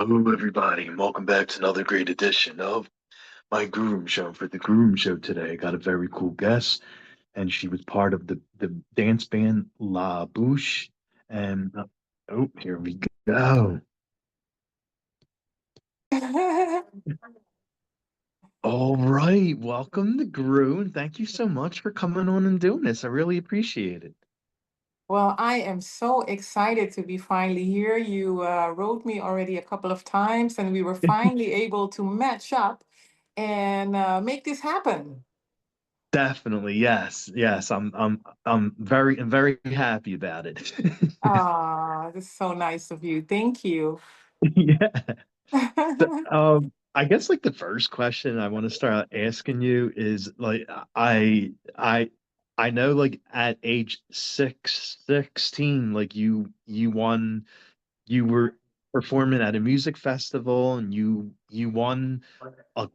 Hello, everybody, and welcome back to another great edition of my Grue Rume Show. For the Grue Rume Show today, I got a very cool guest, and she was part of the dance band La Bouche. And oh, here we go. All right, welcome to Grue, and thank you so much for coming on and doing this. I really appreciate it. Well, I am so excited to be finally here. You wrote me already a couple of times, and we were finally able to match up and make this happen. Definitely, yes, yes. I'm very happy about it. Ah, this is so nice of you. Thank you. Yeah. I guess like the first question I want to start out asking you is like I I know like at age 16, like you were performing at a music festival and you won a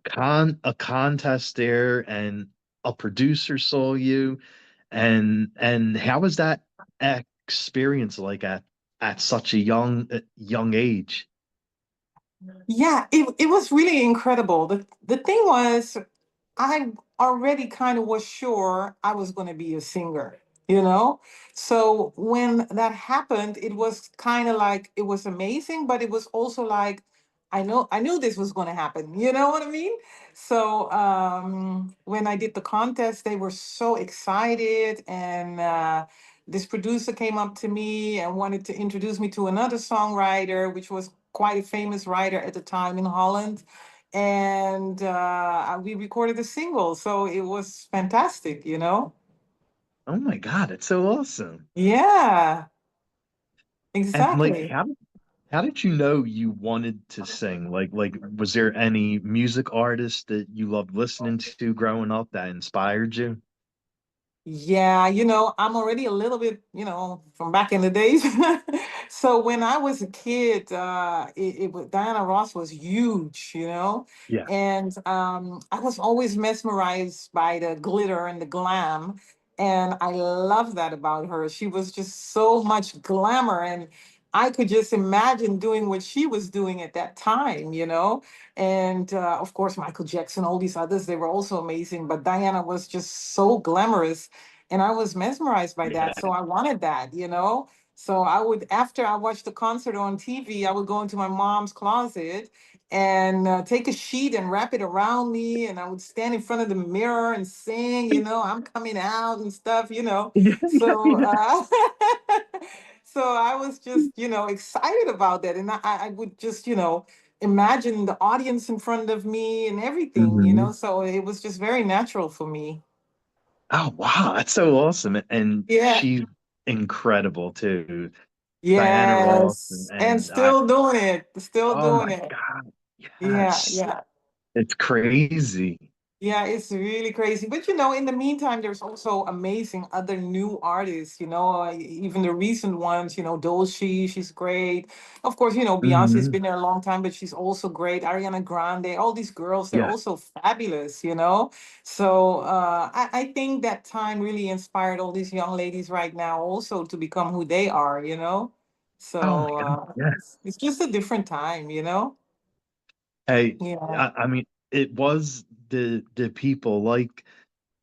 contest there and a producer saw you and how was that experience like at such a young age? Yeah, it was really incredible. The thing was, I already kind of was sure I was going to be a singer, you know? So when that happened, it was kind of like it was amazing, but it was also like I knew this was going to happen. You know what I mean? So when I did the contest, they were so excited and this producer came up to me and wanted to introduce me to another songwriter, which was quite a famous writer at the time in Holland, and we recorded a single, so it was fantastic, you know. Oh my God, it's so awesome. Yeah, And like exactly. how did you know you wanted to sing? Like was there any music artist that you loved listening to growing up that inspired you? Yeah, I'm already a little bit, from back in the days. So when I was a kid, Diana Ross was huge, Yeah. and I was always mesmerized by the glitter and the glam, and I love that about her. She was just so much glamour, and I could just imagine doing what she was doing at that time. And of course, Michael Jackson, all these others, they were also amazing, but Diana was just so glamorous and I was mesmerized by Yeah. that. So I wanted that. So I would, after I watched the concert on TV, I would go into my mom's closet and take a sheet and wrap it around me. And I would stand in front of the mirror and sing, I'm coming out and stuff. Yeah, yeah, So, yeah. so I was just, excited about that. And I would just, imagine the audience in front of me and everything. Mhm. So it was just very natural for me. Oh wow, that's so awesome. And Yeah. she's incredible too. Diana Ross Yes, and and I still doing it, still oh doing my it. God. Yeah, Yes. yeah. It's crazy. Yeah, it's really crazy. But in the meantime, there's also amazing other new artists, even the recent ones, Dolce, she's great. Of course, Beyonce's Hmm. been there a long time, but she's also great. Ariana Grande, all these girls, they're Yeah. also fabulous. So I think that time really inspired all these young ladies right now also to become who they are. Oh my So God. Yeah. it's just a different time. Hey, Yeah. I mean, it was the people like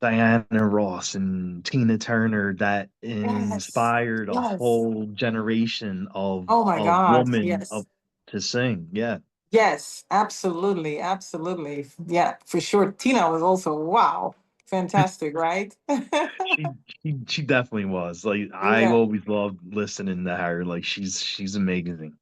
Diana Ross and Tina Turner that Yes. inspired a Yes. whole generation Oh my of God. women Yes. of to sing. Yeah. Yes, absolutely. Absolutely. Yeah, for sure. Tina was also, wow, fantastic, right? She definitely was. Like I Yeah. always loved listening to her. Like she's amazing.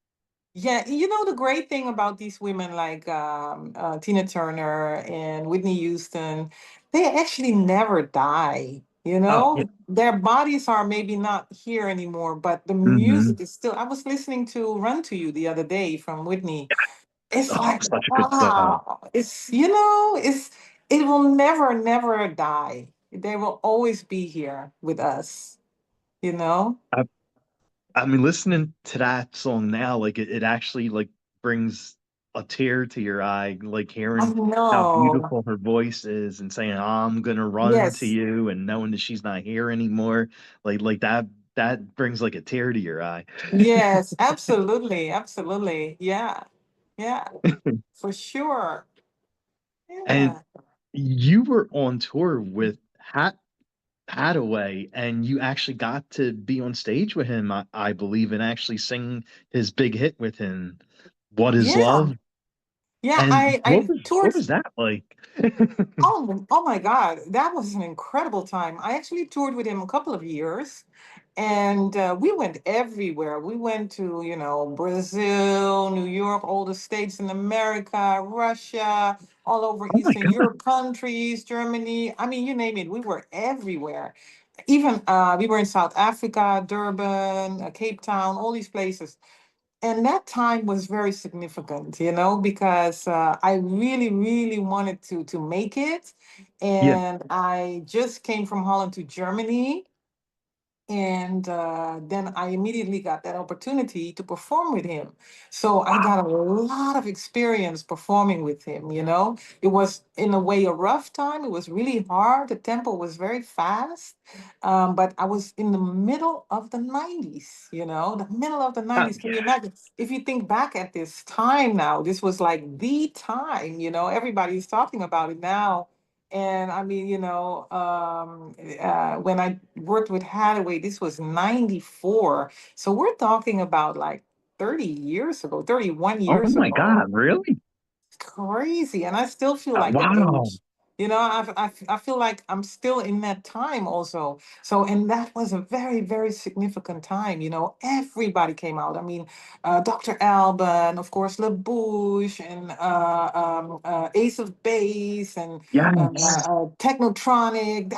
Yeah. The great thing about these women like Tina Turner and Whitney Houston, they actually never die. Oh yeah. Their bodies are maybe not here anymore, but the Hmm. music is still. I was listening to Run to You the other day from Whitney. It's Oh, like, such a good song. wow. It will never, never die. They will always be here with us. I, I mean, listening to that song now, like it actually like brings a tear to your eye, like I hearing how know. beautiful her voice is and saying, I'm gonna run to Yes. you and knowing that she's not here anymore. Like that brings like a tear to your eye. Yes, absolutely. Absolutely. Yeah. Yeah, for sure. And Yeah. you were on tour with Haddaway, and you actually got to be on stage with him, I believe, and actually sing his big hit with him, "What Is Yeah. Love." Yeah. And I toured. what was that like? Oh my God, that was an incredible time. I actually toured with him a couple of years, and we went everywhere. We went to, Brazil, New York, all the states in America, Russia, all over Oh my Eastern God. Europe countries, Germany. I mean, you name it, we were everywhere. Even we were in South Africa, Durban, Cape Town, all these places. And that time was very significant, because I really, really wanted to make it. Yeah. And I just came from Holland to Germany, and then I immediately got that opportunity to perform with him. So I got a lot of experience performing with him, It was, in a way, a rough time. It was really hard. The tempo was very fast. But I was in the middle of the 90s, the middle of the Oh 90s. Can you yeah. imagine? If you think back at this time now, this was like the time, everybody's talking about it now. And I mean, when I worked with Hathaway, this was 94. So we're talking about like 30 years ago, 31 Oh years my ago. God, really? Crazy. And I still feel like that Wow. age. I feel like I'm still in that time also. So, and that was a very, very significant time. Everybody came out. I mean, Dr. Alban, of course, LaBouche, and Ace of Base, and Yes. Technotronic,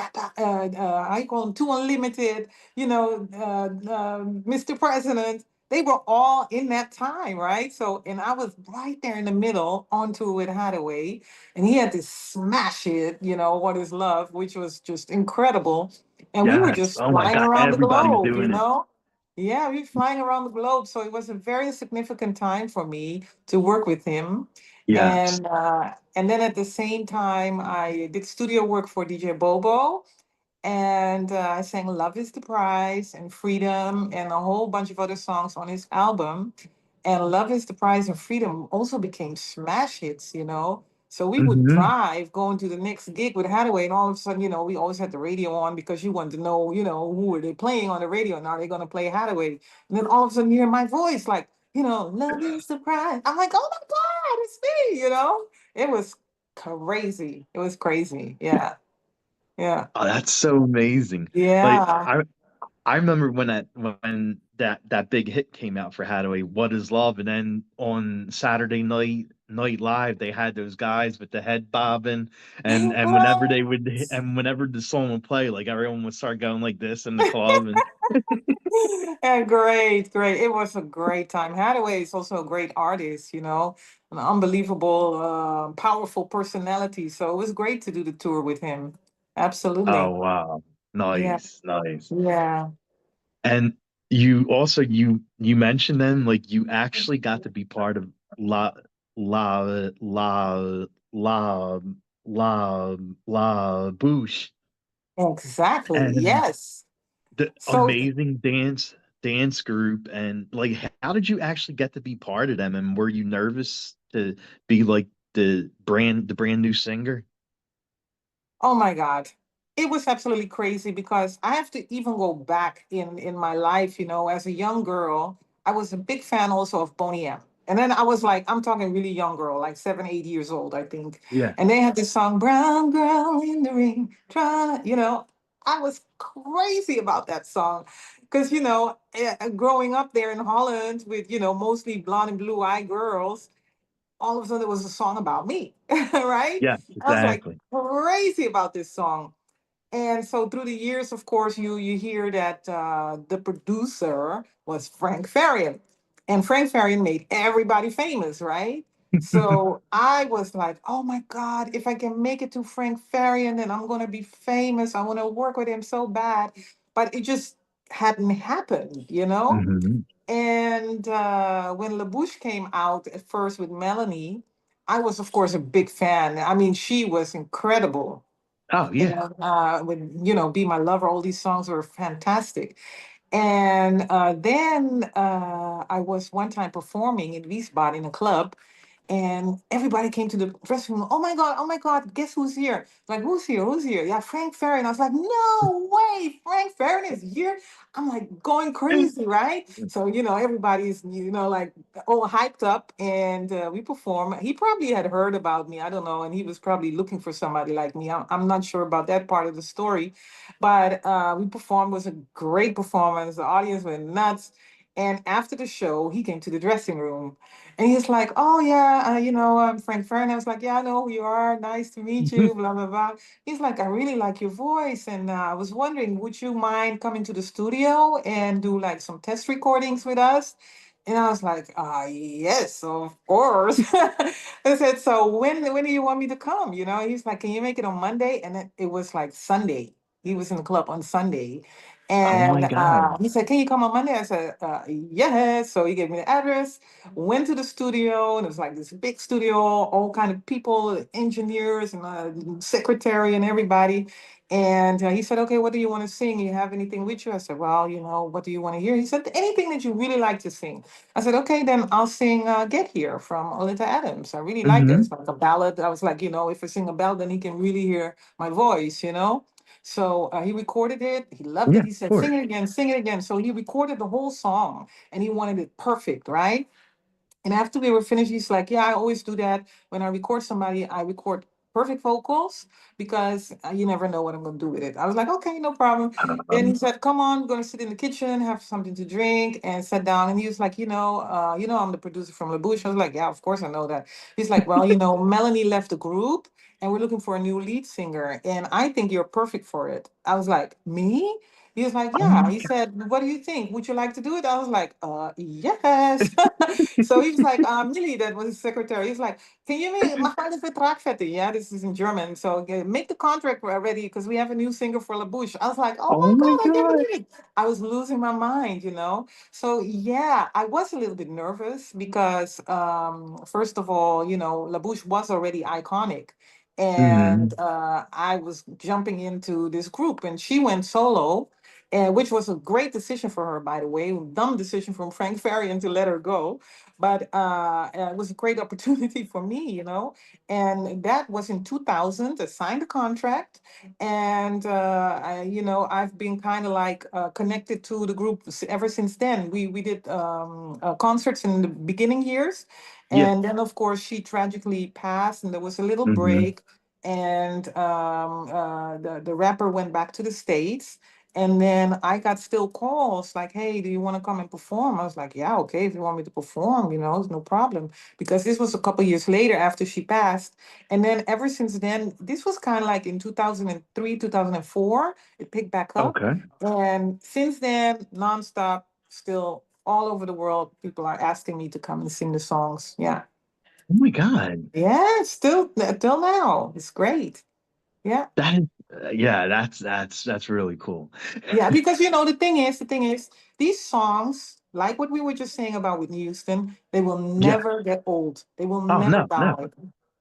I call them Two Unlimited, Mr. President. They were all in that time, right? So, and I was right there in the middle on tour with Hathaway, and he had this smash hit, What Is Love, which was just incredible. And we were Yes. just Oh my flying God. around the Everybody's globe, doing it. Yeah, we were flying around the globe. So it was a very significant time for me to work with him. Yes. And then at the same time, I did studio work for DJ Bobo, and I sang Love is the Prize and Freedom and a whole bunch of other songs on his album. And Love is the Prize and Freedom also became smash hits. So we would Hmm. drive going to the next gig with Hathaway, and all of a sudden, we always had the radio on because you wanted to know, who are they playing on the radio? And are they going to play Hathaway? And then all of a sudden, you hear my voice like, Love is the Prize. I'm like, oh my God, it's me. It was crazy. It was crazy. Yeah. Yeah. Oh, that's so amazing. Like Yeah. I remember when that big hit came out for Hathaway, "What Is Love," and then on Saturday Night Live they had those guys with the head bobbing, and whenever they would Yes. and whenever the song would play, like everyone would start going like this in the club, and Yeah, great, great. It was a great time. Hathaway is also a great artist, an unbelievable, powerful personality. So it was great to do the tour with him. oh Absolutely. wow, Yeah, nice, nice. yeah. And you also you mentioned then like you actually got to be part of La La La La La Bouche Exactly. and Yes. the So, amazing dance group, and like how did you actually get to be part of them, and were you nervous to be like the brand new singer? oh my God. It was absolutely crazy because I have to even go back in my life, as a young girl, I was a big fan also of Boney M. And then I was like, I'm talking really young girl, like 7, 8 years old, I think. Yeah. And they had this song, Brown Girl in the Ring, trying, I was crazy about that song. Because, growing up there in Holland with, mostly blonde and blue eyed girls, all of a sudden there was a song about me, right? Yeah, I was like exactly. crazy about this song. And so through the years, of course, you hear that the producer was Frank Farian. And Frank Farian made everybody famous, right? So I was like, oh my God, if I can make it to Frank Farian, then I'm going to be famous. I want to work with him so bad. But it just hadn't happened. Hmm. And when LaBouche came out at first with Melanie, I was, of course, a big fan. I mean, she was incredible. Oh yeah. And with, Be My Lover, all these songs were fantastic. And then I was one time performing in Wiesbaden in a club, and everybody came to the dressing room. Oh my God, guess who's here? Like, who's here? Who's here? Yeah, Frank Farian. I was like, no way, Frank Farian is here. I'm like going crazy, right? So, everybody's, like all hyped up, and we perform. He probably had heard about me. I don't know. And he was probably looking for somebody like me. I'm not sure about that part of the story, but we performed. It was a great performance. The audience went nuts. And after the show, he came to the dressing room, and he's like, "Oh yeah, I'm Frank Fern." I was like, "Yeah, I know who you are. Nice to meet you." Blah blah blah. He's like, "I really like your voice, and I was wondering, would you mind coming to the studio and do like some test recordings with us?" And I was like, "Yes, of course." I said, "So when do you want me to come?" He's like, "Can you make it on Monday?" And then it was like Sunday. He was in the club on Sunday. Oh And my God. he said, "Can you come on Monday?" I said, "Yes." So he gave me the address, went to the studio, and it was like this big studio, all kind of people, engineers and secretary and everybody. And he said, "Okay, what do you want to sing? You have anything with you?" I said, "Well, what do you want to hear?" He said, "Anything that you really like to sing." I said, "Okay, then I'll sing Get Here from Olita Adams. I really like that. Hmm. It's like a ballad." I was like, if I sing a ballad, then he can really hear my voice. So he recorded it. He loved Yeah, it. of He said, course. "Sing it again, sing it again." So he recorded the whole song, and he wanted it perfect, right? And after we were finished, he's like, "Yeah, I always do that. When I record somebody, I record perfect vocals because you never know what I'm going to do with it." I was like, "Okay, no problem." Then he Um, said, "Come on, we're going to sit in the kitchen, have something to drink," and sat down. And he was like, I'm the producer from labouche." I was like, "Yeah, of course I know that." He's like, "Well, Melanie left the group, and we're looking for a new lead singer, and I think you're perfect for it." I was like, "Me?" He was like, oh "Yeah." my He God. said, "What do you think? Would you like to do it?" I was like, yes." So he was like, Millie, that was his secretary. He's like, "Can you make mag ik even vertraag zetten?" Yeah, this is in German. So make the contract ready because we have a new singer for La Bouche. I was like, "Oh Oh my my God, I can't God. believe it." I was losing my mind. So yeah, I was a little bit nervous because first of all, La Bouche was already iconic. And Hmm. I was jumping into this group, and she went solo, and which was a great decision for her, by the way. Dumb decision from Frank Farian to let her go, but it was a great opportunity for me. And that was in 2000. I signed a contract, and I've been kind of like connected to the group ever since then. We did concerts in the beginning years, Yeah. and then of course she tragically passed, and there was a little Hmm. break, and the rapper went back to the States. And then I got still calls like, "Hey, do you want to come and perform?" I was like, "Yeah, okay, if you want me to perform, it's no problem." Because this was a couple years later after she passed. And then ever since then, this was kind of like in 2003, 2004, it picked back up. Okay. And since then, nonstop, still all over the world, people are asking me to come and sing the songs. Yeah. Oh my God. Yeah, still till now. It's great. Yeah. That is, yeah, that's really cool. Yeah, because the thing is, these songs, like what we were just saying about Whitney Houston, they will Yeah. never get old. They will Oh never no, no.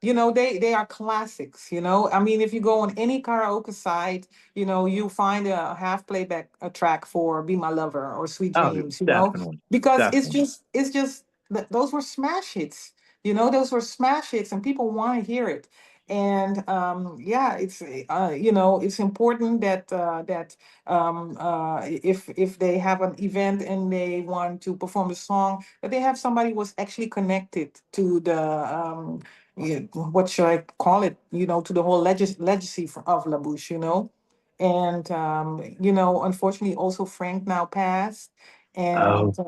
die. They are classics. I mean, if you go on any karaoke site, you'll find a half playback a track for Be My Lover or Sweet Oh, Dreams, definitely. because Definitely. it's just those were smash hits. Those were smash hits, and people want to hear it. And yeah, it's important that if they have an event and they want to perform a song, that they have somebody who was actually connected to the what should I call it? To the whole legacy of La Bouche. And unfortunately, also Frank now passed, Oh, and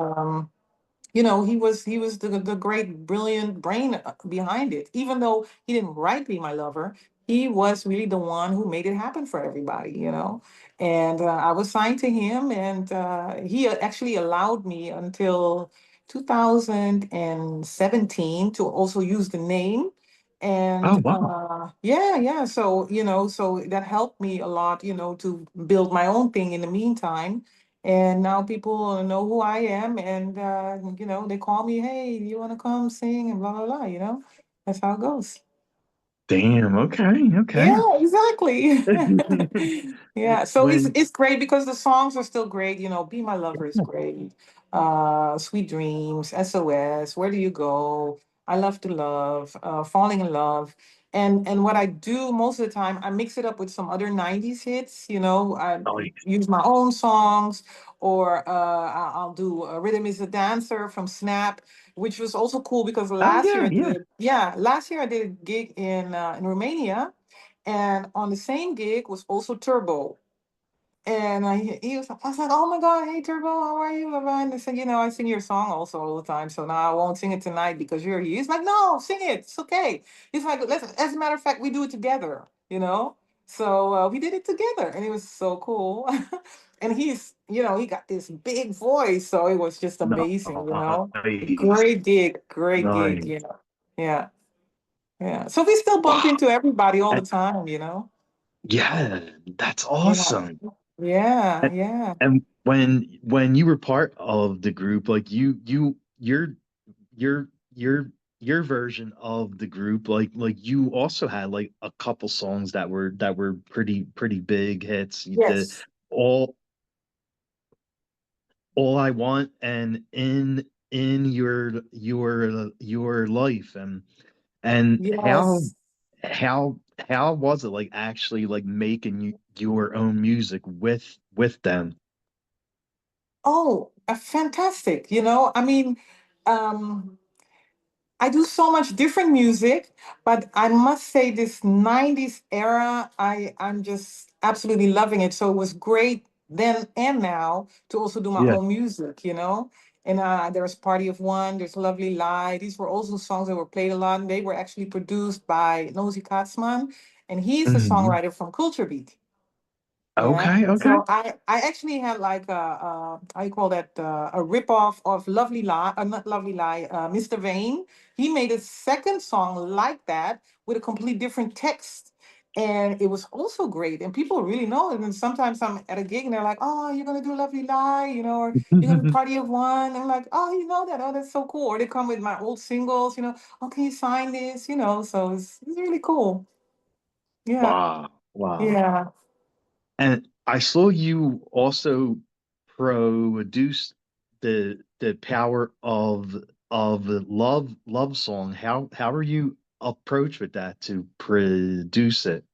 he was the great brilliant brain behind it. Even though he didn't write Be My Lover, he was really the one who made it happen for everybody. And I was signed to him, and he actually allowed me until 2017 to also use the name. oh And wow. yeah, yeah, so that helped me a lot, to build my own thing in the meantime. And now people know who I am, and they call me, "Hey, do you want to come sing?" and blah blah blah. That's how it goes. Damn. Okay. Okay. Yeah, exactly. Yeah, so it's When it's great because the songs are still great. "Be My Lover" is great. "Sweet Dreams," "SOS," "Where Do You Go?" I love to love, falling in love. And what I do most of the time, I mix it up with some other 90s hits, you know, I Nice. use my own songs, or I'll do Rhythm is a Dancer from Snap, which was also cool because Oh last year yeah, I yeah. did, yeah, last year I did a gig in Romania, and on the same gig was also Turbo. And he was, I was like, oh my God, hey Turbo, how are you? And I said, you know, I sing your song also all the time. So now I won't sing it tonight because you're here. He's like, no, sing it. It's okay. He's like, let's, as a matter of fact, we do it together, you know? So we did it together and it was so cool. And he's, you know, he got this big voice. So it was just amazing, you know? Nice. Great gig, great gig. Nice. Yeah. Yeah. Yeah. So we still bump Wow. into everybody all the And, time, you know? yeah, that's Yeah. awesome. Yeah. And, Yeah. and when you were part of the group, like your your your version of the group, like you also had like a couple songs that were pretty big hits. The Yes. all all I want and in your life, and Yes. how how was it like actually like making your own music with them? Oh, fantastic. You know, I mean, um, I do so much different music, but I must say this 90s era, I'm just absolutely loving it. So it was great then and now to also do my Yeah. own music, you know? And there's Party of One, there's Lovely Lie. These were also songs that were played a lot, and they were actually produced by Nosy Katzman, and he's a Mhm. songwriter from Culture Beat. Yeah. Okay, okay. So I actually had like how you call that, a rip off of Lovely Lie, not Lovely Lie, Mr. Vane. He made a second song like that with a complete different text. And it was also great. And people really know it. And sometimes I'm at a gig and they're like, oh, you're gonna do Lovely Lie, you know, or you're gonna Party of One. I'm like, oh, you know that. Oh, that's so cool. Or they come with my old singles, you know, oh, can you sign this? You know, so it's really cool. Yeah. Wow, wow. Yeah. And I saw you also produce the power of the love song. How are you approach with that to produce it?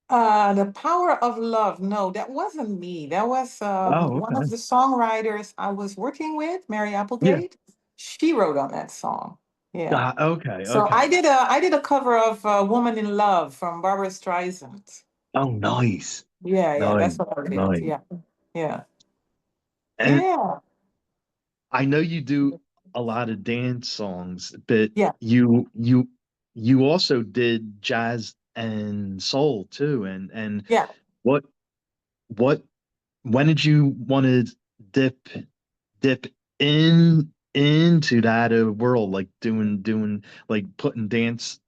The Power of Love. No, that wasn't me. That was Oh, one of okay. the songwriters I was working with, Mary Yeah. Applegate. She wrote on that song. Yeah. Okay, So I okay. did a cover of "Woman in Love" from Barbara Streisand. Oh, nice. Yeah, yeah, Nice, that's what I did. nice. Yeah, yeah, And yeah, I know you do a lot of dance songs, but yeah, you also did jazz and soul too. And yeah. what what when did you want to dip dip into that world, like doing like putting dance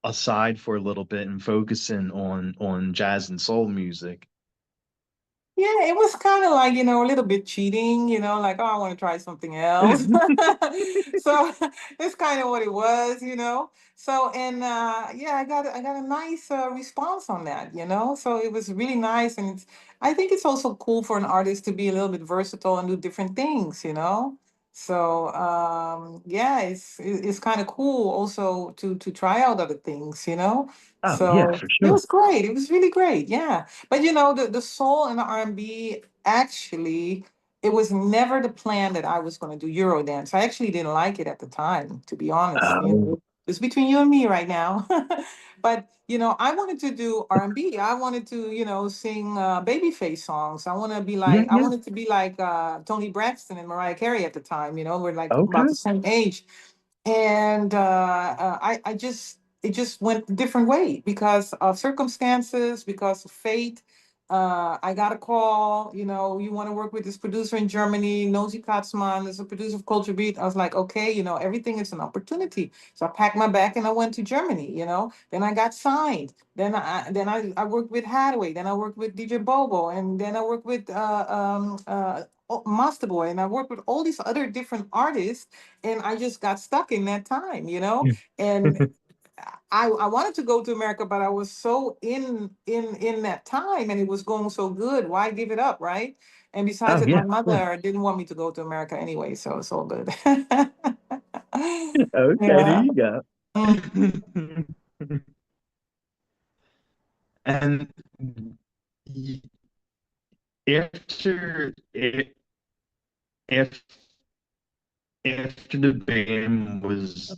aside for a little bit and focusing on jazz and soul music? Yeah, it was kind of like, you know, a little bit cheating, you know, like, oh, I want to try something else. So that's kind of what it was, you know. So, and yeah, I got a nice response on that, you know. So it was really nice, and I think it's also cool for an artist to be a little bit versatile and do different things, you know. So yeah, it's kind of cool also to try out other things, you know. Oh yeah, So for it sure. was great. It was really great. Yeah. But you know, the soul and the R&B, actually, it was never the plan that I was going to do Eurodance. I actually didn't like it at the time, to be honest. You Oh know, it's between you and me right now. But you know, I wanted to do R&B. I wanted to, you know, sing Babyface songs. yeah, I yeah. wanted to be like Toni Braxton and Mariah Carey at the time. You know, we're like about Okay. the same age, and I just it just went a different way because of circumstances, because of fate. I got a call, you know, you want to work with this producer in Germany, Nosy Katzman is a producer of Culture Beat. I was like, okay, you know, everything is an opportunity. So I packed my bag and I went to Germany, you know. Then I got signed. I worked with Haddaway. Then I worked with DJ Bobo, and then I worked with Master Boy, and I worked with all these other different artists, and I just got stuck in that time, you know. Yeah. And I wanted to go to America, but I was so in that time, and it was going so good. Why give it up, right? And besides Oh that, yeah, my of course. mother didn't want me to go to America anyway, so it's all good. Okay, there Yeah. you go. Mm. And y- after it, if after the band was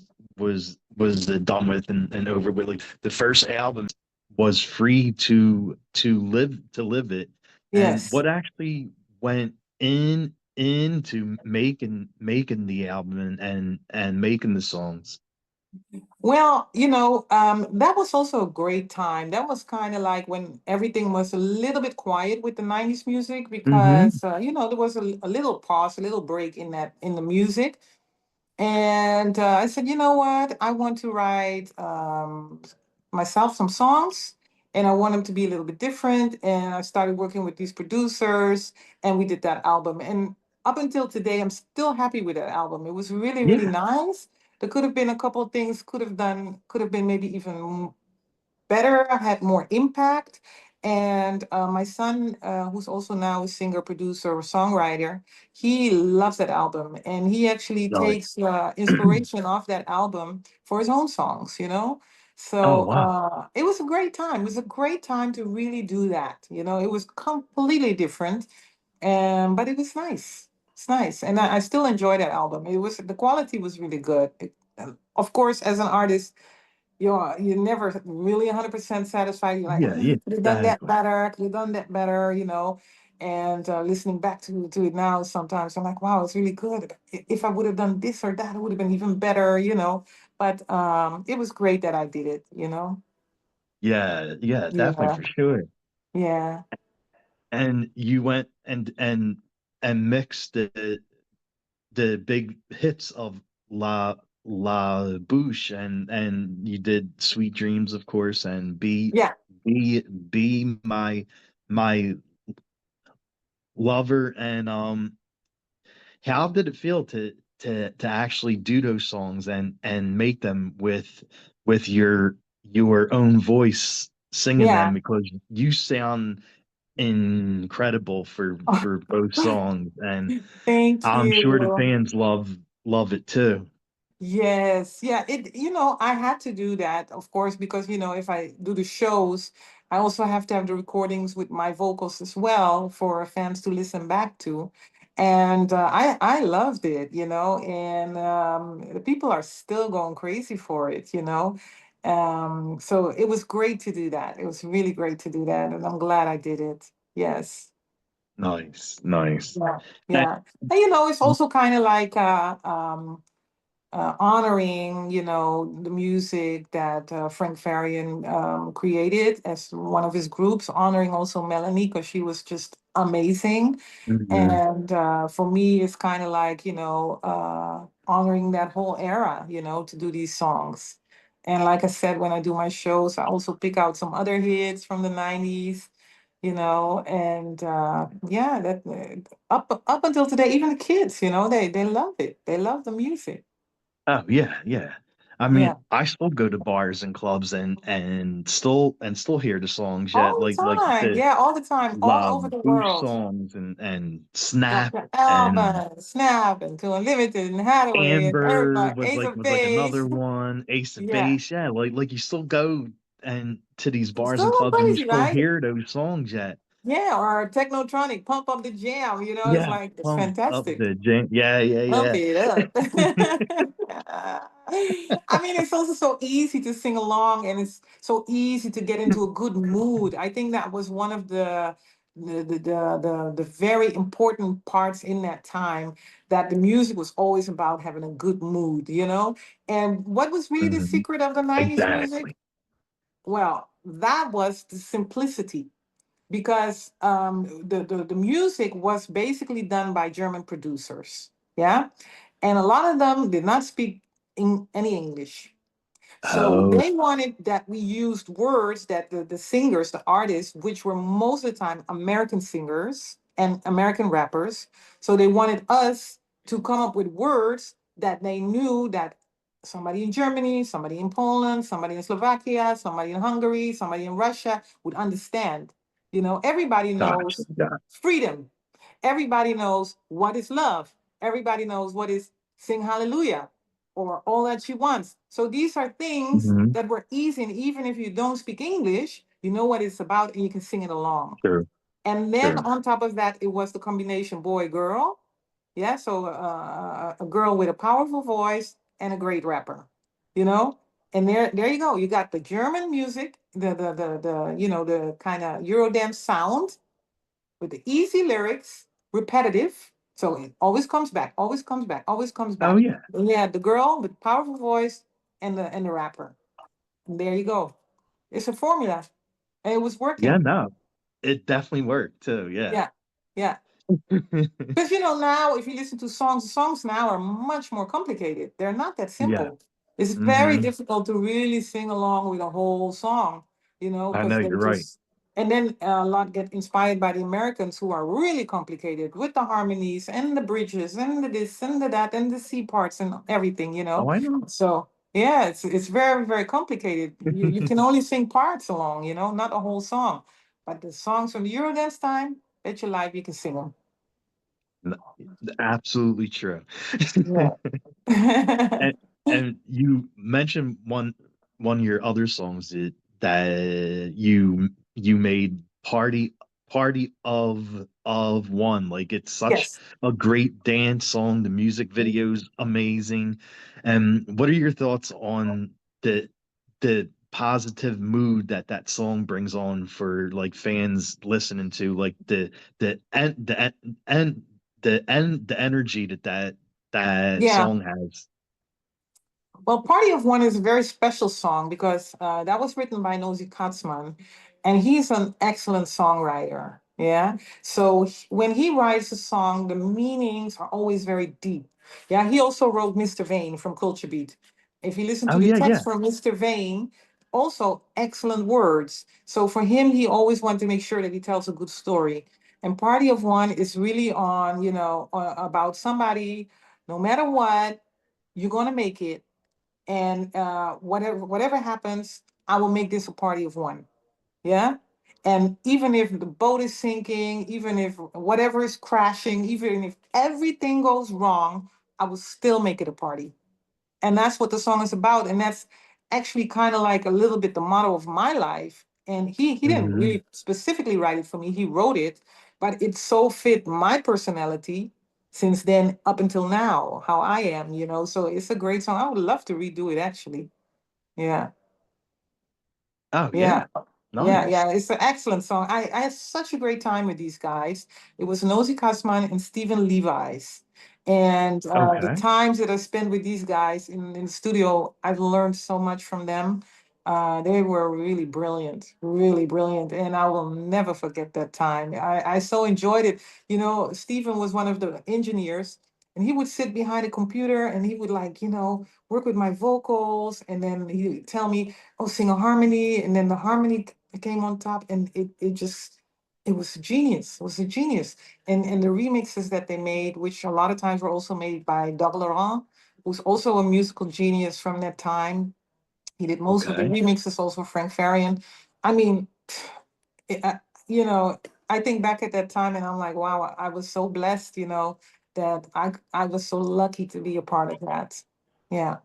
done with and over with, like the first album was free to live it. And Yes. what actually went into making the album and making the songs. Well, that was also a great time. That was kind of like when everything was a little bit quiet with the 90s music Hmm. because, there was a little pause, a little break in the music. And I said, you know what? I want to write myself some songs and I want them to be a little bit different. And I started working with these producers and we did that album. And up until today, I'm still happy with that album. It was really, really Yeah. nice. There could have been a couple of things, could have been maybe even better, had more impact. And my son, who's also now a singer, producer, songwriter, he loves that album. And he actually No. takes inspiration off that album for his own songs, you know? Oh So wow. it was a great time. It was a great time to really do that. It was completely different. But it was nice. It's nice. And I still enjoy that album. The quality was really good. Of course, as an artist, you're never really 100% satisfied. You're like, Yeah, yeah, could have done that exactly. better, could have done that better. And listening back to it now, sometimes I'm like, wow, it's really good. If I would have done this or that, it would have been even better. But it was great that I did it. Yeah, yeah, definitely Yeah, for sure. yeah, And you went and mixed the big hits of La Bouche, and you did Sweet Dreams, of course, and yeah, be my lover. And how did it feel to actually do those songs and make them with your own voice singing them, yeah. because you sound incredible for both songs, and Thank I'm sure the you. fans love it too. Yes, yeah, I had to do that, of course, because, if I do the shows, I also have to have the recordings with my vocals as well for fans to listen back to. And I loved it, and the people are still going crazy for it. So it was great to do that. It was really great to do that, and I'm glad I did it. Yes. Nice, nice. Yeah. And, Yeah. And it's also kind of like honoring, the music that Frank Farian created as one of his groups, honoring also Melanie because she was just amazing. mhm. And for me, it's kind of like, honoring that whole era, to do these songs. And like I said, when I do my shows, I also pick out some other hits from the 90s. And yeah, that up until today, even the kids, they love it. They love the music. Oh yeah, yeah. I Yeah. mean, I still go to bars and clubs and still hear the songs yet, All the like you time. said, Yeah, all the time, all La over the Bouche world. songs and Snap Dr. and Alban, Snap, and To Unlimited, and Haddaway, and Amber everybody, Ace of was like Base. another one. Ace of Yeah. Base, yeah, like you still go and to these bars Still and go clubs and you crazy, still right? hear those songs yet. Yeah, or Technotronic, Pump Up the Jam, it's Yeah, like, it's pump up fantastic. the jam. Yeah, Pump yeah, it up. I mean, it's also so easy to sing along and it's so easy to get into a good mood. I think that was one of the very important parts in that time, that the music was always about having a good mood. And what was really the Mhm. secret of the 90s music? Exactly. Well, that was the simplicity because the music was basically done by German producers. Yeah. And a lot of them did not speak in any English. So Oh, they wanted that we used words that the singers, the artists, which were most of the time American singers and American rappers. So they wanted us to come up with words that they knew that somebody in Germany, somebody in Poland, somebody in Slovakia, somebody in Hungary, somebody in Russia would understand. Everybody gotcha, knows gotcha. freedom. Everybody knows what is love. Everybody knows what is sing hallelujah. or All That She Wants. So these are things Hmm. that were easy, and even if you don't speak English, you know what it's about and you can sing it along. True. And then True. on top of that, it was the combination boy girl. Yeah, so a girl with a powerful voice and a great rapper, you know. And there you go. You got the German music, the the kind of Eurodance sound with the easy lyrics, repetitive. So it always comes back, always comes back, always comes Oh back. yeah. And you had the girl with powerful voice and the rapper. And there you go. It's a formula, and it was Yeah. working. No, it definitely worked too. Yeah. Yeah, yeah. Because now, if you listen to songs, the songs now are much more complicated. They're not that Yeah. simple. It's very Hmm. difficult to really sing along with a whole song, I know because they you're right. just, and then a lot get inspired by the Americans who are really complicated with the harmonies and the bridges and the this and the that and the C parts and everything, Oh, I know. So yeah, it's very, very complicated. You can only sing parts along, not a whole song. But the songs from the Eurodance time, bet your life you can sing them. N- Absolutely true. Yeah. And you mentioned one of your other songs that you made party of one. Like it's such Yes. a great dance song. The music video's amazing. And what are your thoughts on the positive mood that that song brings on for like fans listening to like the energy that Yeah. song has. Well, Party of One is a very special song because that was written by Nosy Katzman, and he's an excellent songwriter. Yeah. So when he writes a song, the meanings are always very deep. Yeah. He also wrote Mr. Vane from Culture Beat. If you listen to Oh the yeah, yeah. text from Mr. Vane, also excellent words. So for him, he always wanted to make sure that he tells a good story. And Party of One is really on, about somebody, no matter what, you're going to make it, and whatever happens, I will make this a party of one. Yeah. And even if the boat is sinking, even if whatever is crashing, even if everything goes wrong, I will still make it a party. And that's what the song is about. And that's actually kind of like a little bit the motto of my life. And he didn't Hmm. really specifically write it for me, he wrote it, but it so fit my personality since then up until now, how I am, so it's a great song. I would love to redo it actually. Yeah. Oh Yeah. yeah. Yeah, Nice. yeah, it's an excellent song. I had such a great time with these guys. It was Nosy Kosman and Stephen Levi's. And the Okay. times that I spent with these guys in the studio, I've learned so much from them. They were really brilliant. And I will never forget that time. I so enjoyed it. Stephen was one of the engineers, and he would sit behind a computer and he would, like, work with my vocals. And then he would tell me, oh, sing a harmony. And then the harmony came on top, and it was genius. It was a genius. And the remixes that they made, which a lot of times were also made by Doug Laurent, who's also a musical genius from that time. He did most of the Okay. remixes, also Frank Farian. I mean, it, you know, I think back at that time and I'm like, wow, I was so blessed, that I was so lucky to be a part of that. Yeah.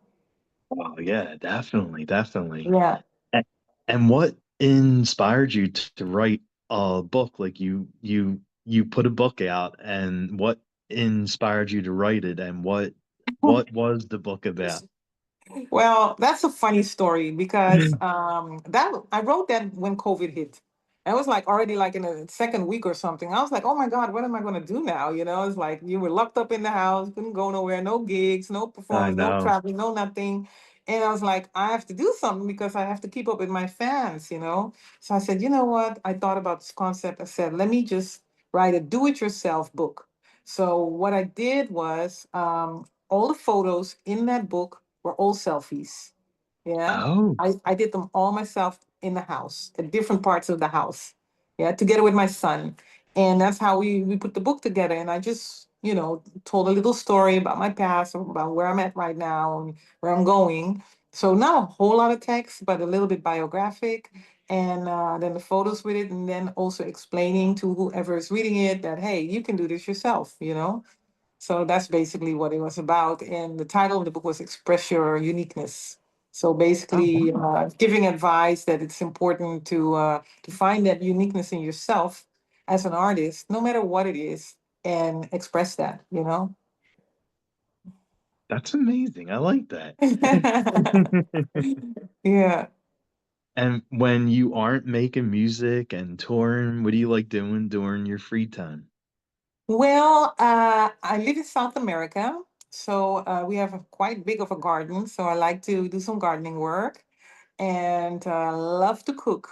Oh yeah, definitely, definitely. Yeah. A- And what inspired you to write a book? Like you put a book out, and what inspired you to write it, and what was the book about? Well, that's a funny story because that I wrote that when COVID hit. I was like already like in the second week or something. I was like, oh my God, what am I gonna do now? It's like you were locked up in the house, couldn't go nowhere, no gigs, no I performance, no know. traveling, no nothing. And I was like, I have to do something because I have to keep up with my fans. So I said, you know what? I thought about this concept. I said, let me just write a do-it-yourself book. So what I did was all the photos in that book were all selfies. Yeah. Oh, I did them all myself in the house, at different parts of the house. Yeah, together with my son. And that's how we put the book together. And I just, told a little story about my past, about where I'm at right now and where I'm going. So not a whole lot of text, but a little bit biographic. And then the photos with it, and then also explaining to whoever is reading it that, hey, you can do this yourself. So that's basically what it was about. And the title of the book was Express Your Uniqueness. So Oh, basically, wow. giving advice that it's important to find that uniqueness in yourself as an artist, no matter what it is, and express that, you know? That's amazing. I like that. Yeah. And when you aren't making music and touring, what do you like doing during your free time? Well, I live in South America, so we have a quite big of a garden. So I like to do some gardening work and love to cook.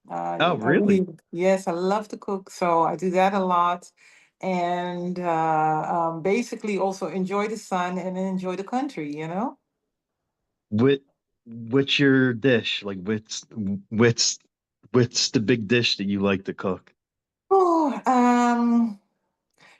Oh, I really? really, yes, I love to cook, so I do that a lot, and basically also enjoy the sun and enjoy the country. You know. What what's your dish? Like what's what's the big dish that you like to cook? Oh,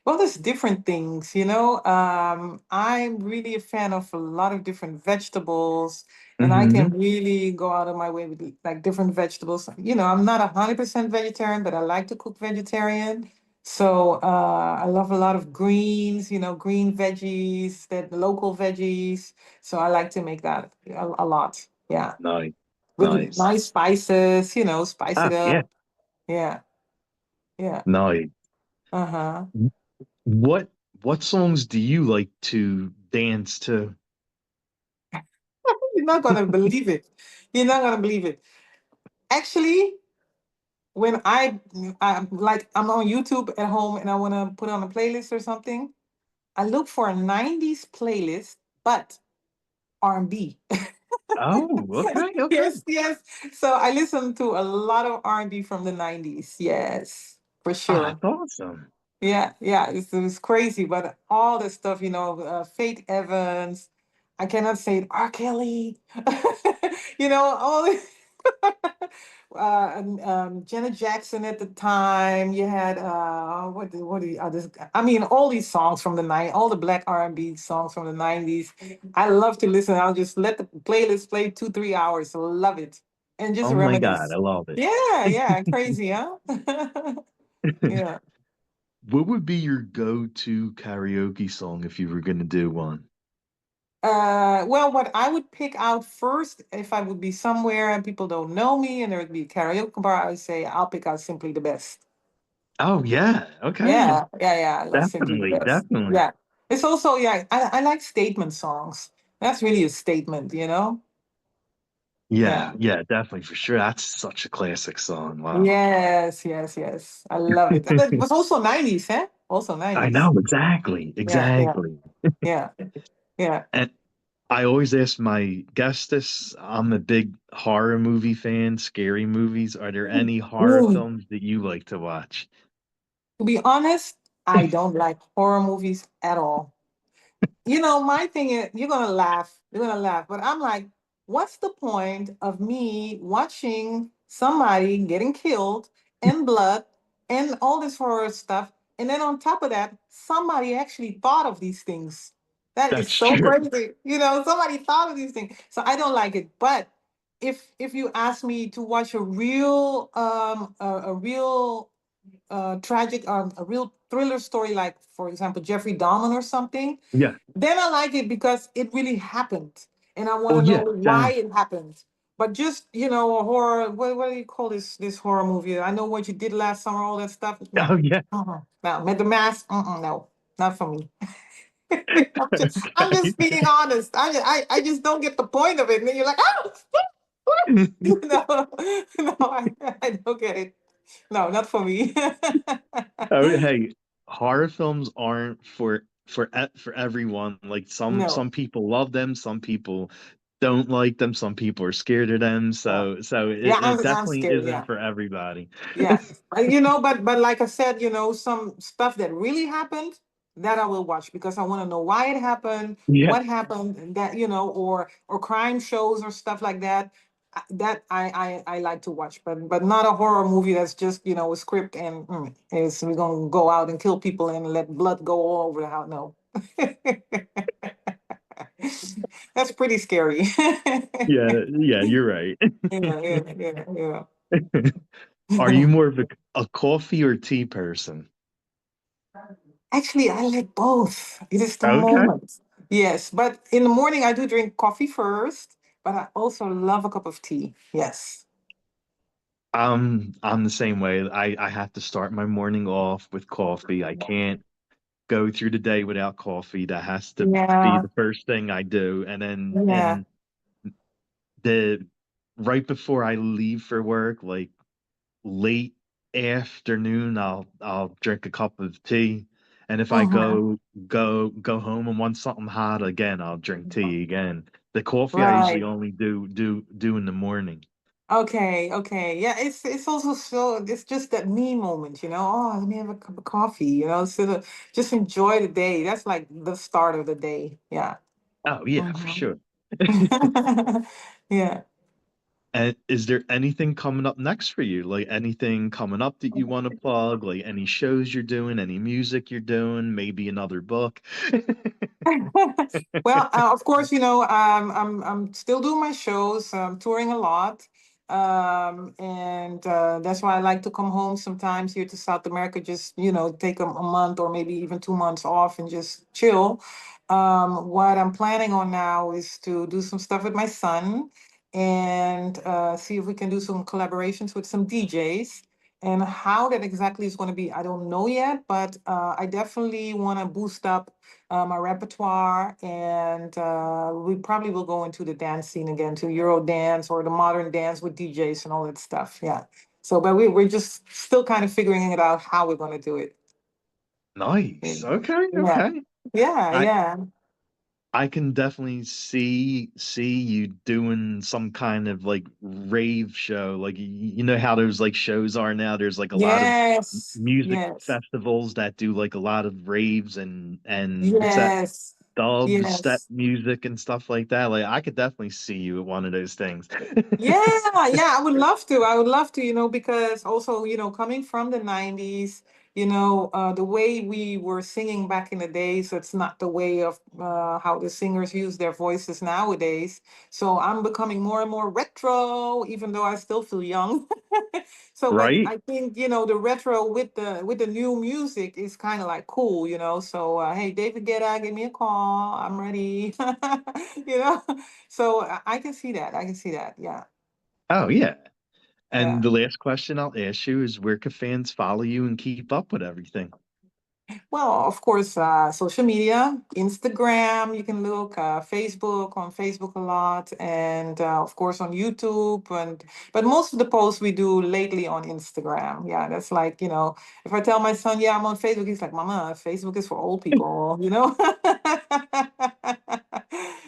well, there's different things, you know. I'm really a fan of a lot of different vegetables, and I can Hmm. really go out of my way with like different vegetables. You know, I'm not 100% vegetarian, but I like to cook vegetarian. So I love a lot of greens, you know, green veggies, that local veggies. So I like to make that a lot. Yeah, Nice. with Nice. nice spices, you know, spice it Ah, yeah. up. Yeah, yeah. Nice. Uh-huh. What what songs do you like to dance to? You're not gonna believe it. You're not gonna believe it. Actually, when I'm like I'm on YouTube at home and I want to put on a playlist or something, I look for a '90s playlist, but R&B. Oh, okay, okay. Yes, yes. So I listen to a lot of R&B from the '90s. Yes, for Ah, sure. that's awesome. Yeah, yeah, it's crazy, but all the stuff, you know, Faith Evans, I cannot say it, R. Kelly, you know, all Janet Jackson at the time. You had what the others? I mean, all these songs from the night, all the black R&B songs from the '90s. I love to listen. I'll just let the playlist play 2 3 hours. Love it, and just Oh my God, I reminisce. love it. Yeah, yeah, crazy, huh? Yeah. What would be your go-to karaoke song if you were going to do one? Well, what I would pick out first, if I would be somewhere and people don't know me and there would be a karaoke bar, I would say I'll pick out Simply the Best. Oh yeah, okay. Yeah, yeah, yeah. I love Simply the Definitely, Best. definitely. Yeah. It's also, yeah, I like statement songs. That's really a statement, you know? Yeah, Yeah. yeah, definitely for sure. That's such a classic song. Wow. Yes, yes, yes. I love it. And it was also '90s, eh? Also I '90s. know exactly, Yeah, yeah, exactly. yeah, yeah. And I always ask my guests this. I'm a big horror movie fan, scary movies. Are there any horror Ooh. films that you like to watch? To be honest, I don't like horror movies at all. You know, my thing is, you're gonna laugh. You're gonna laugh, but I'm like, what's the point of me watching somebody getting killed and blood and all this horror stuff, and then on top of that, somebody actually thought of these things. That is That's so true. crazy. You know, somebody thought of these things. So I don't like it. But if you ask me to watch a real tragic a real thriller story, like for example Jeffrey Dahmer or something, Yeah. then I like it because it really happened and I want Oh to know yeah, why exactly. it happened. But just, you know, a horror, what do you call this horror movie? I Know What You Did Last Summer, all that stuff. Oh No. yeah. No, Met the Mask, no, not for me. I'm Okay. just being honest. I just don't get the point of it. And then you're like, oh, what? No, no, I don't get it. No, not for me. Oh, hey, horror films aren't for everyone. Like No. some people love them, some people don't like them, some people are scared of them. Uh, So yeah, it I'm definitely scared. isn't Yeah. for everybody. Yeah, you know, but like I said, you know, some stuff that really happened that I will watch because I want to know why it happened, Yeah, what happened, and that, you know, or crime shows or stuff like that. That I like to watch, but not a horror movie that's just, you know, a script and is we're gonna go out and kill people and let blood go all over the house. No, that's pretty scary. yeah, yeah, you're right. Yeah, yeah, yeah, yeah. Are you more of a coffee or tea person? Actually, I like both. It is the Okay. moment. Yes, but in the morning I do drink coffee first, but I also love a cup of tea. Yes. I'm the same way. I have to start my morning off with coffee. I can't go through the day without coffee. That has to be Yeah. the first thing I do. And then Yeah. and the right before I leave for work, like late afternoon, I'll drink a cup of tea. And if I Hmm. go home and want something hot again, I'll drink tea again. The coffee I usually Right. only do in the morning. Okay, okay. Yeah, it's also so it's just that me moment, you know. Oh, let me have a cup of coffee, you know, so just enjoy the day. That's like the start of the day. Yeah. Oh yeah, for Hmm. sure. Yeah. And is there anything coming up next for you? Like anything coming up that you want to plug? Like any shows you're doing, any music you're doing, maybe another book? Well, of course, you know, I'm still doing my shows. I'm touring a lot, and that's why I like to come home sometimes here to South America. Just take a month or maybe even 2 months off and just chill. What I'm planning on now is to do some stuff with my son and see if we can do some collaborations with some DJs. And how that exactly is going to be, I don't know yet, but I definitely want to boost up my repertoire, and we probably will go into the dance scene again, to Euro dance or the modern dance with DJs and all that stuff. Yeah. So, but we're just still kind of figuring it out how we're going to do it. Nice. Mm. Okay, Yeah. okay. Yeah. I Yeah. I can definitely see you doing some kind of like rave show. Like you know how there's like shows are now. There's like a lot of Yes. music Yes. festivals that do like a lot of raves and what's that, Yes. dubstep Yes. music and stuff like that. Like I could definitely see you at one of those things. Yeah, yeah, I would love to. I would love to, because also, coming from the 90s, the way we were singing back in the day, so it's not the way of how the singers use their voices nowadays. So I'm becoming more and more retro, even though I still feel young. So, but Right? I think, the retro with the new music is kind of like cool, So, hey, David Guetta, give me a call. I'm ready. You know? So I can see that. I can see that. Yeah. Oh yeah. And Yeah. the last question I'll ask you is where can fans follow you and keep up with everything? Well, of course, social media, Instagram, you can look, Facebook, on Facebook a lot, and of course on YouTube. But most of the posts we do lately on Instagram. Yeah, that's like, if I tell my son, yeah, I'm on Facebook, he's like, Mama, Facebook is for old people.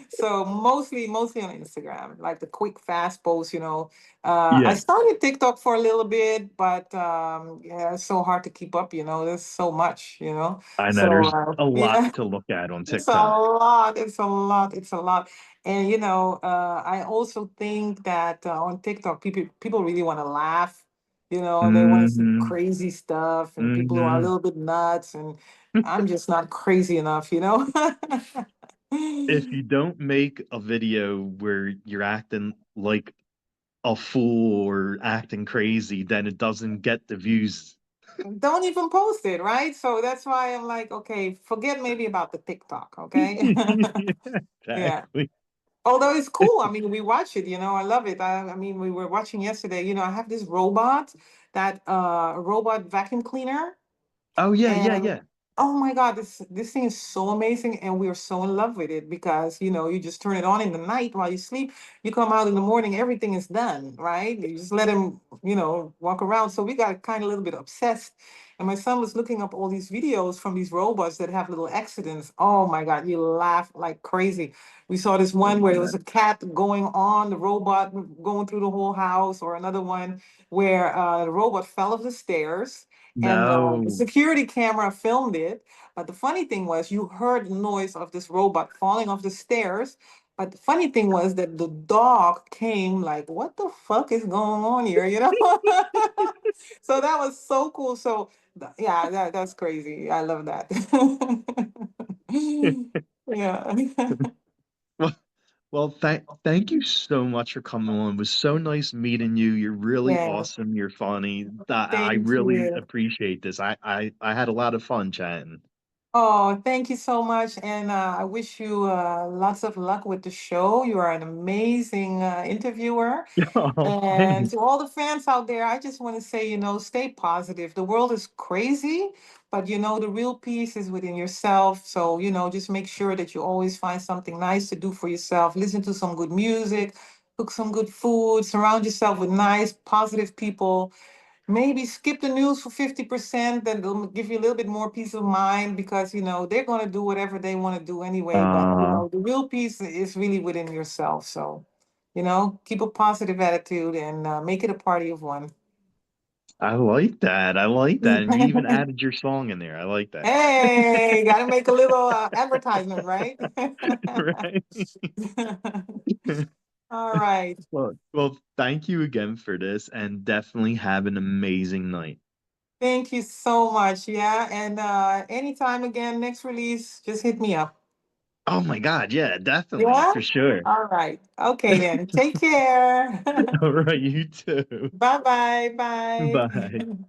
So mostly on Instagram, like the quick, fast posts. I Yeah, started TikTok for a little bit, but yeah, it's so hard to keep up. There's so much. I know So there's a lot yeah, to look at on it's a TikTok. lot. It's a lot. It's a lot. And I also think that on TikTok, people really want to laugh. They want to see Hmm. crazy stuff and people who are a Hmm. little bit nuts. And I'm just not crazy enough. If you don't make a video where you're acting like a fool or acting crazy, then it doesn't get the views. Don't even post it, right? So that's why I'm like, okay, forget maybe about the TikTok, okay? Yeah, Yeah. exactly. Although it's cool. I mean, we watch it, I love it. I mean, we were watching yesterday, I have this robot, that robot vacuum cleaner. Oh yeah, yeah, And yeah. oh my God, this thing is so amazing, and we are so in love with it because you just turn it on in the night while you sleep. You come out in the morning, everything is done, right? You just let him, walk around. So we got kind of a little bit obsessed. And my son was looking up all these videos from these robots that have little accidents. Oh my God, you laugh like crazy. We saw this one where it was a cat going on the robot, going through the whole house, or another one where the robot fell off the stairs, and the No, security camera filmed it. But the funny thing was, you heard the noise of this robot falling off the stairs. But the funny thing was that the dog came like, what the fuck is going on here? So that was so cool. So yeah, that's crazy. I love that. Yeah. well, well, thank you so much for coming on. It was so nice meeting you. You're really Yeah. awesome. You're funny. I Thank really you. appreciate this. I had a lot of fun chatting. Oh, thank you so much. And I wish you lots of luck with the show. You are an amazing interviewer. Oh, And thanks. to all the fans out there, I just want to say, stay positive. The world is crazy, but the real peace is within yourself. So, just make sure that you always find something nice to do for yourself. Listen to some good music, cook some good food, surround yourself with nice, positive people. Maybe skip the news for 50%, then it'll give you a little bit more peace of mind because, they're going to do whatever they want to do anyway. But, Uh, the real peace is really within yourself. So, keep a positive attitude and make it a party of one. I like that. I like that. And you even added your song in there. I like that. Hey, got to make a little advertisement, right? Right. All right. Well, thank you again for this, and definitely have an amazing night. Thank you so much. Yeah. And anytime again, next release, just hit me up. Oh my God, yeah, definitely, Yeah? for sure. All right. Okay, then. Take care. All right, you too. Bye-bye. Bye. Bye.